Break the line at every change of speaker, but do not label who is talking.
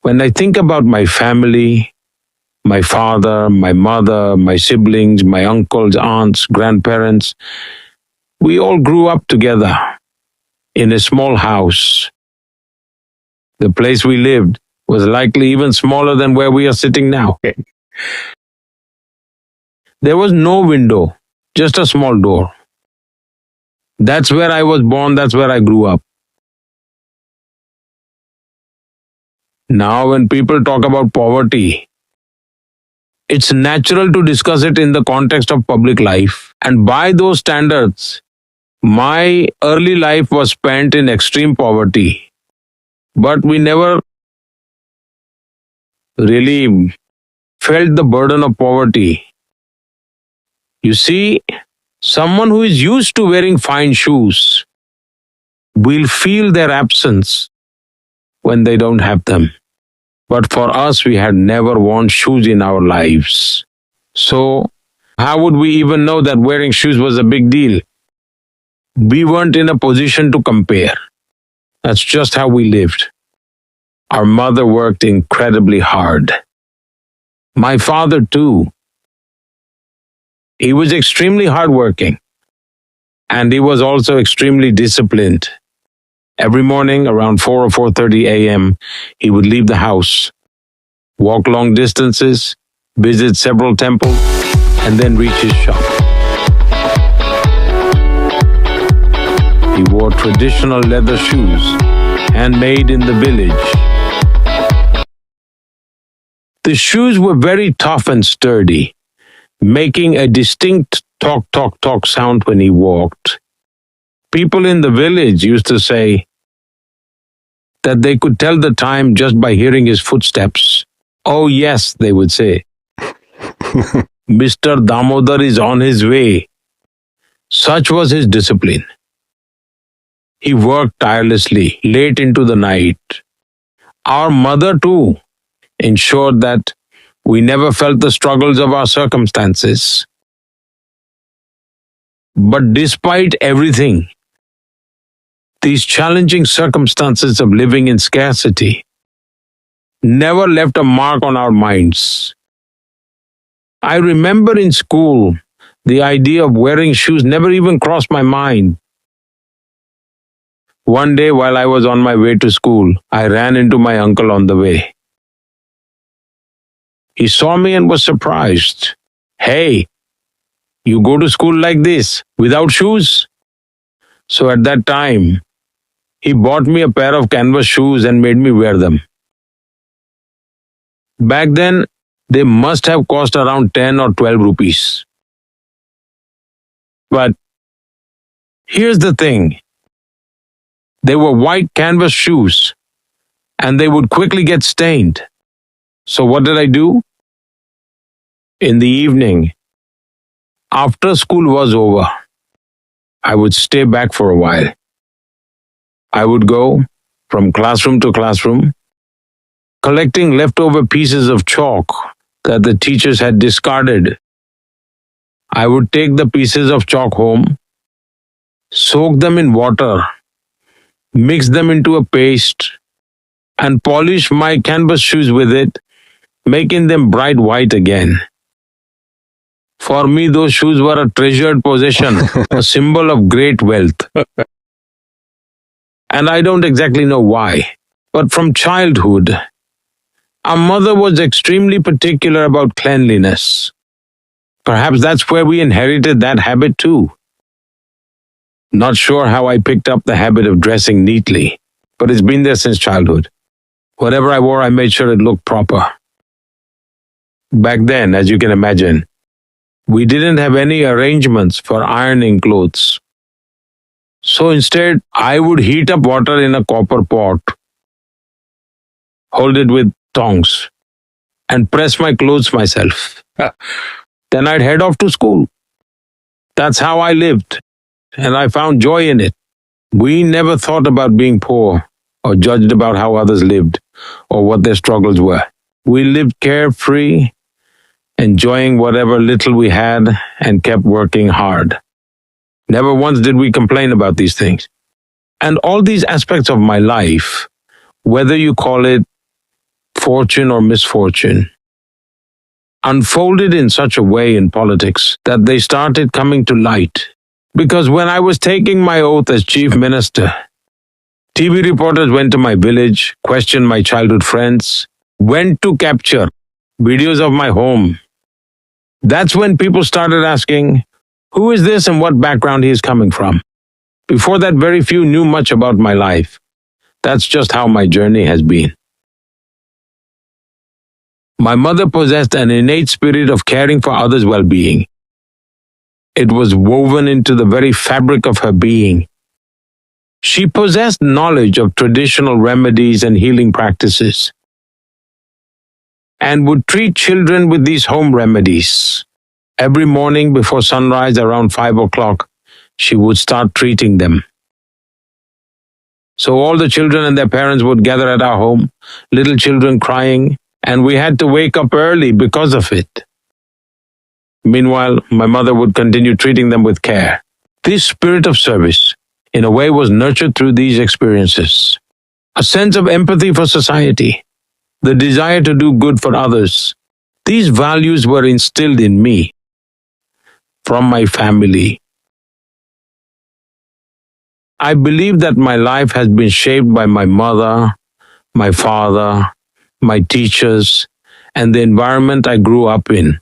When I think about my family, my father, my mother, my siblings, my uncles, aunts, grandparents, we all grew up together in a small house. The place we lived was likely even smaller than where we are sitting now. There was no window, just a small door. That's where I was born, that's where I grew up. Now, when people talk about poverty, it's natural to discuss it in the context of public life. And by those standards, my early life was spent in extreme poverty. But we never really felt the burden of poverty. You see, someone who is used to wearing fine shoes will feel their absence when they don't have them. But for us, we had never worn shoes in our lives. So, how would we even know that wearing shoes was a big deal? We weren't in a position to compare. That's just how we lived. Our mother worked incredibly hard. My father, too. He was extremely hardworking. And he was also extremely disciplined. Every morning around 4 or 4:30 a.m., he would leave the house, walk long distances, visit several temples, and then reach his shop. He wore traditional leather shoes, handmade in the village. The shoes were very tough and sturdy, making a distinct tock, tock, tock sound when he walked. People in the village used to say that they could tell the time just by hearing his footsteps. Oh yes, they would say. Mr. Damodar is on his way. Such was his discipline. He worked tirelessly, late into the night. Our mother too ensured that we never felt the struggles of our circumstances. But despite everything, these challenging circumstances of living in scarcity never left a mark on our minds. I remember in school, the idea of wearing shoes never even crossed my mind. One day while I was on my way to school, I ran into my uncle on the way. He saw me and was surprised. Hey, you go to school like this, without shoes? So at that time, he bought me a pair of canvas shoes and made me wear them. Back then, they must have cost around 10 or 12 rupees. But here's the thing. They were white canvas shoes and they would quickly get stained. So what did I do? In the evening, after school was over, I would stay back for a while. I would go from classroom to classroom, collecting leftover pieces of chalk that the teachers had discarded. I would take the pieces of chalk home, soak them in water, mix them into a paste, and polish my canvas shoes with it, making them bright white again. For me, those shoes were a treasured possession, a symbol of great wealth. And I don't exactly know why, but from childhood, our mother was extremely particular about cleanliness. Perhaps that's where we inherited that habit too. Not sure how I picked up the habit of dressing neatly, but it's been there since childhood. Whatever I wore, I made sure it looked proper. Back then, as you can imagine, we didn't have any arrangements for ironing clothes. So instead, I would heat up water in a copper pot, hold it with tongs, and press my clothes myself. Then I'd head off to school. That's how I lived, and I found joy in it. We never thought about being poor or judged about how others lived or what their struggles were. We lived carefree, enjoying whatever little we had, and kept working hard. Never once did we complain about these things. And all these aspects of my life, whether you call it fortune or misfortune, unfolded in such a way in politics that they started coming to light. Because when I was taking my oath as chief minister, TV reporters went to my village, questioned my childhood friends, went to capture videos of my home. That's when people started asking, who is this and what background he is coming from? Before that, very few knew much about my life. That's just how my journey has been. My mother possessed an innate spirit of caring for others' well-being. It was woven into the very fabric of her being. She possessed knowledge of traditional remedies and healing practices, and would treat children with these home remedies. Every morning before sunrise around 5 o'clock, she would start treating them. So all the children and their parents would gather at our home, little children crying, and we had to wake up early because of it. Meanwhile, my mother would continue treating them with care. This spirit of service, in a way, was nurtured through these experiences. A sense of empathy for society, the desire to do good for others. These values were instilled in me from my family. I believe that my life has been shaped by my mother, my father, my teachers, and the environment I grew up in.